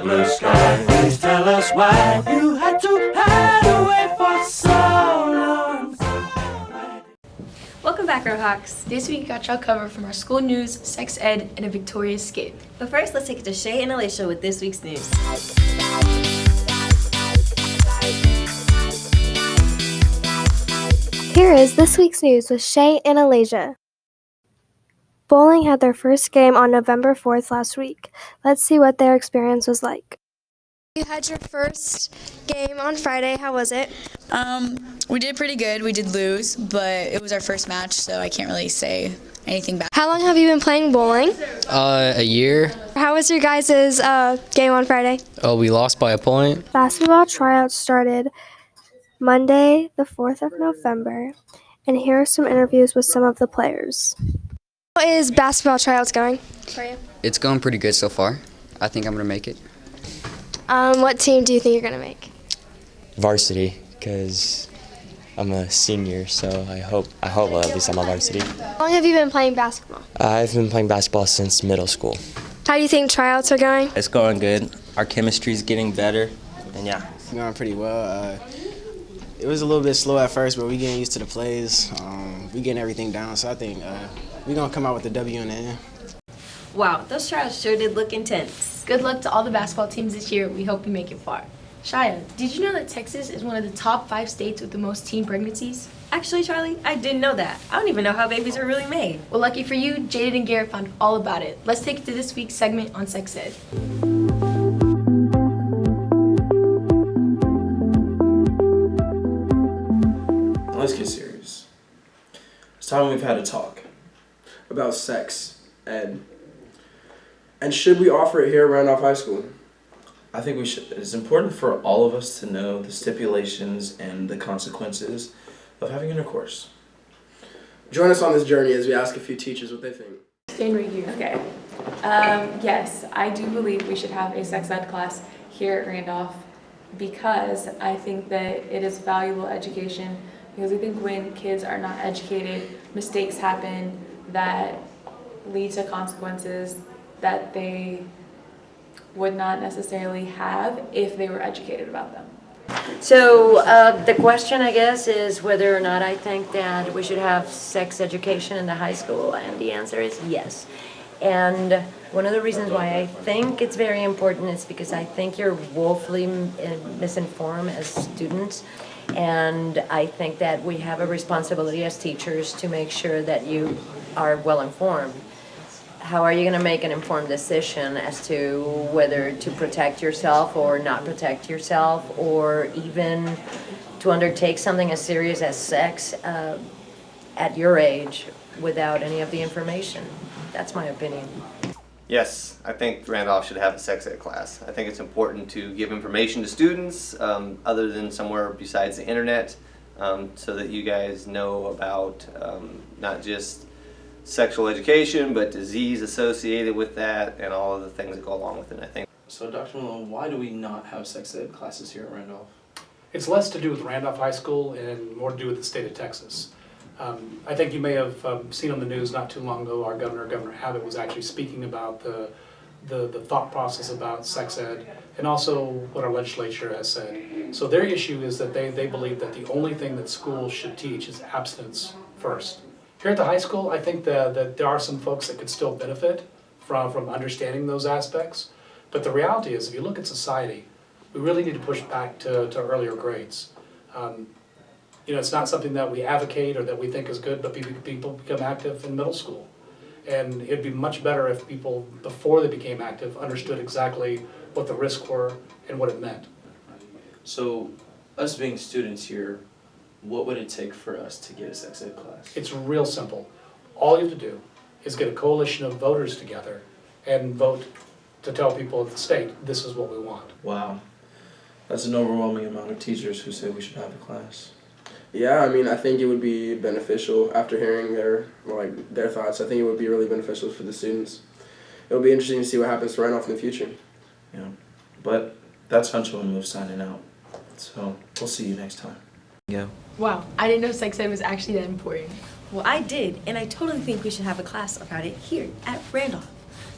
that blue sky. Please tell us why you had to hide away for so long. Welcome back, Rohawks. This week got y'all covered from our school news, sex ed, and a victorious skit. But first, let's take it to Shay and Alicia with this week's news. Here is this week's news with Shay and Alasia. Bowling had their first game on November 4th last week. Let's see what their experience was like. You had your first game on Friday. How was it? We did pretty good. We did lose, but it was our first match, so I can't really say anything bad. How long have you been playing bowling? A year. How was your guys' game on Friday? Oh, we lost by a point. Basketball tryouts started Monday, the 4th of November, and here are some interviews with some of the players. How is basketball tryouts going for you? It's going pretty good so far. I think I'm going to make it. What team do you think you're going to make? Varsity, because I'm a senior, so I hope at least I'm on varsity. How long have you been playing basketball? I've been playing basketball since middle school. How do you think tryouts are going? It's going good. Our chemistry's getting better, and yeah. It's going pretty well. It was a little bit slow at first, but we're getting used to the plays. We're getting everything down, so I think we're going to come out with the W in the end. Wow, those tryouts sure did look intense. Good luck to all the basketball teams this year. We hope you make it far. Shia, did you know that Texas is one of the top 5 states with the most teen pregnancies? Actually, Charlie, I didn't know that. I don't even know how babies are really made. Well, lucky for you, Jaded and Garrett found all about it. Let's take it to this week's segment on sex ed. Let's get serious. It's time we've had a talk about sex ed. And should we offer it here at Randolph High School? I think we should. It's important for all of us to know the stipulations and the consequences of having intercourse. Join us on this journey as we ask a few teachers what they think. Stand right here. Okay. Yes, I do believe we should have a sex ed class here at Randolph because I think that it is valuable education. Because I think when kids are not educated, mistakes happen that lead to consequences that they would not necessarily have if they were educated about them. So the question, I guess, is whether or not I think that we should have sex education in the high school, and the answer is yes. And one of the reasons why I think it's very important is because I think you're woefully misinformed as students. And I think that we have a responsibility as teachers to make sure that you are well informed. How are you going to make an informed decision as to whether to protect yourself or not protect yourself, or even to undertake something as serious as sex at your age without any of the information? That's my opinion. Yes, I think Randolph should have a sex ed class. I think it's important to give information to students other than somewhere besides the internet, so that you guys know about not just sexual education, but disease associated with that and all of the things that go along with it, I think. So, Dr. Malone, why do we not have sex ed classes here at Randolph? It's less to do with Randolph High School and more to do with the state of Texas. I think you may have seen on the news not too long ago, our governor, Governor Abbott, was actually speaking about the thought process about sex ed and also what our legislature has said. So their issue is that they believe that the only thing that schools should teach is abstinence first. Here at the high school, I think that there are some folks that could still benefit from understanding those aspects. But the reality is, if you look at society, we really need to push back to earlier grades. It's not something that we advocate or that we think is good, but people become active in middle school. And it'd be much better if people, before they became active, understood exactly what the risks were and what it meant. So, us being students here, what would it take for us to get a sex ed class? It's real simple. All you have to do is get a coalition of voters together and vote to tell people of the state, this is what we want. Wow. That's an overwhelming amount of teachers who say we should have a class. Yeah, I mean, I think it would be beneficial after hearing their thoughts. I think it would be really beneficial for the students. It'll be interesting to see what happens to Randolph in the future. Yeah, but that's Huncho and Move signing out. So we'll see you next time. Yeah. Wow, I didn't know sex ed was actually that important. Well, I did, and I totally think we should have a class about it here at Randolph.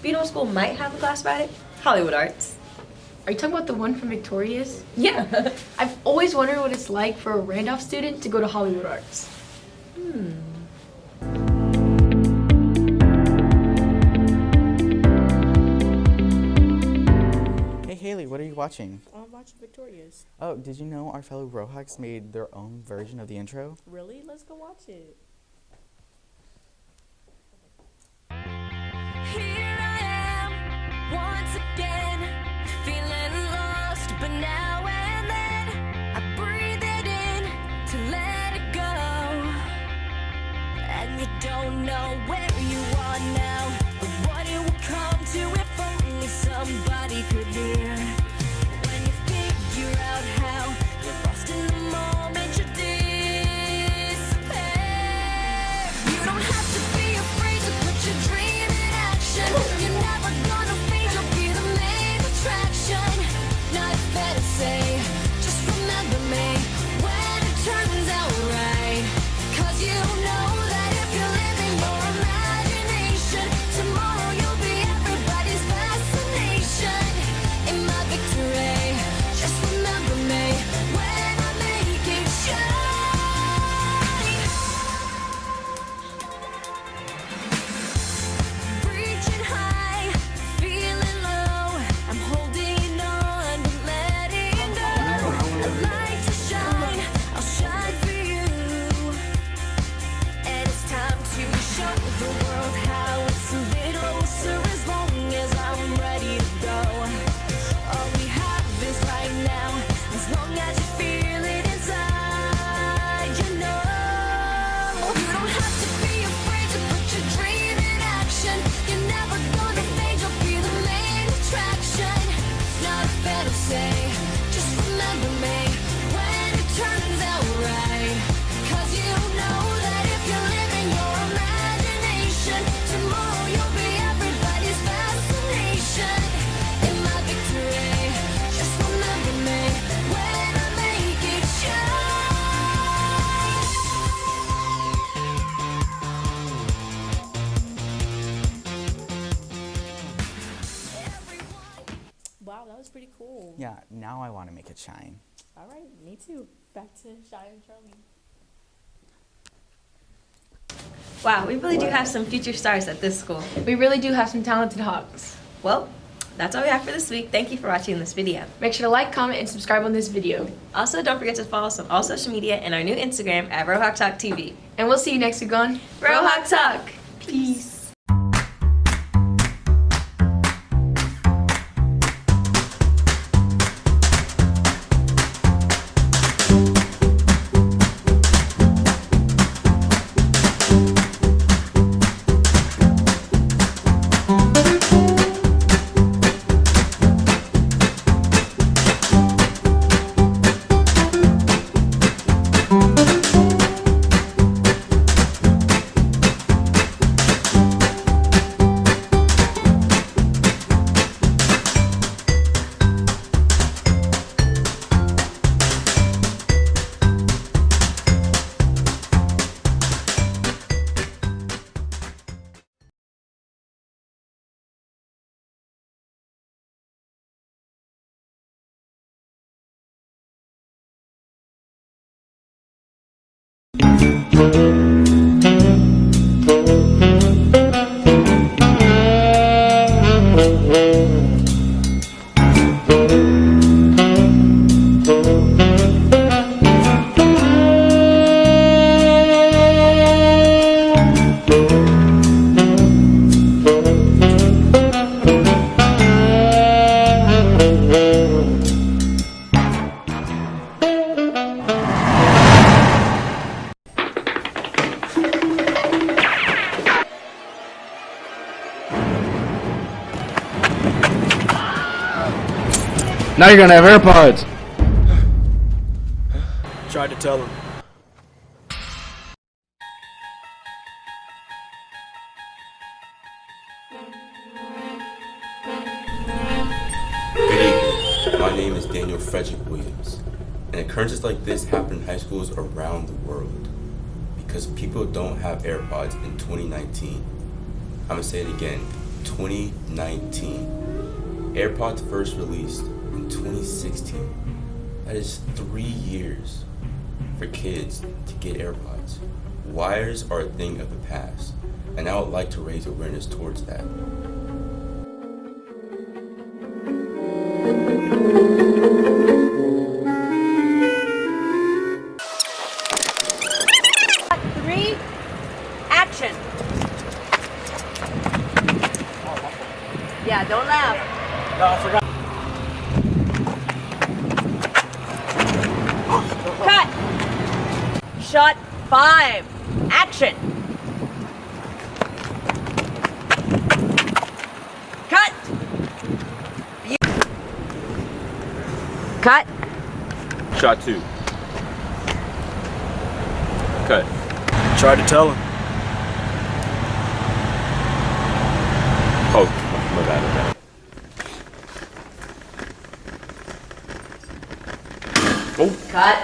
But you know what school might have a class about it? Hollywood Arts. Are you talking about the one from Victoria's? Yeah. I've always wondered what it's like for a Randolph student to go to Hollywood Arts. Hey Haley, what are you watching? I'm watching Victoria's. Oh, did you know our fellow Rohawks made their own version of the intro? Really? Let's go watch it. Here I am, once again, feeling lost, but now and then I breathe it in to let it go. And you don't know where you are now, but what it will come to if only somebody could hear. When you figure out how you're lost in the moment, you disappear. You don't have to be afraid to put your dream in action. You're never gonna fade, you'll be the main attraction. Not fair to say, just remember me when it turns out right. 'Cause you know that if you're living your imagination, tomorrow you'll be everybody's fascination. In my victory, just remember me when I make it shine. Reaching high, feeling low, I'm holding on, but letting go. I'd like to shine, I'll shine for you. And it's time to show the world how it's a little closer as long as I'm ready to go. All we have is right now, as long as you feel it inside, you know. You don't have to be afraid to put your dream in action. You're never gonna fade, you'll be the main attraction. Not fair to say, just remember me when it turns out right. 'Cause you know that if you're living your imagination, tomorrow you'll be everybody's fascination. In my victory, just remember me when I make it shine. Wow, that was pretty cool. Yeah, now I want to make it shine. All right, me too. Back to Shy and Charlie. Wow, we really do have some future stars at this school. We really do have some talented Hawks. Well, that's all we have for this week. Thank you for watching this video. Make sure to like, comment, and subscribe on this video. Also, don't forget to follow us on all social media and our new Instagram at Rohawk Talk TV. And we'll see you next week on Rohawk Talk. Peace. Now you're gonna have AirPods. Tried to tell him. Good evening. My name is Daniel Frederick Williams, and occurrences like this happen in high schools around the world because people don't have AirPods in 2019. I'm gonna say it again, 2019. AirPods first released in 2016. That is 3 years for kids to get AirPods. Wires are a thing of the past, and I would like to raise awareness towards that. Three, action. Yeah, don't laugh. No, I forgot. Cut. Shot 5, action. Cut. Cut. Shot 2. Cut. Tried to tell him. Oh, my bad, my bad. Oh. Cut.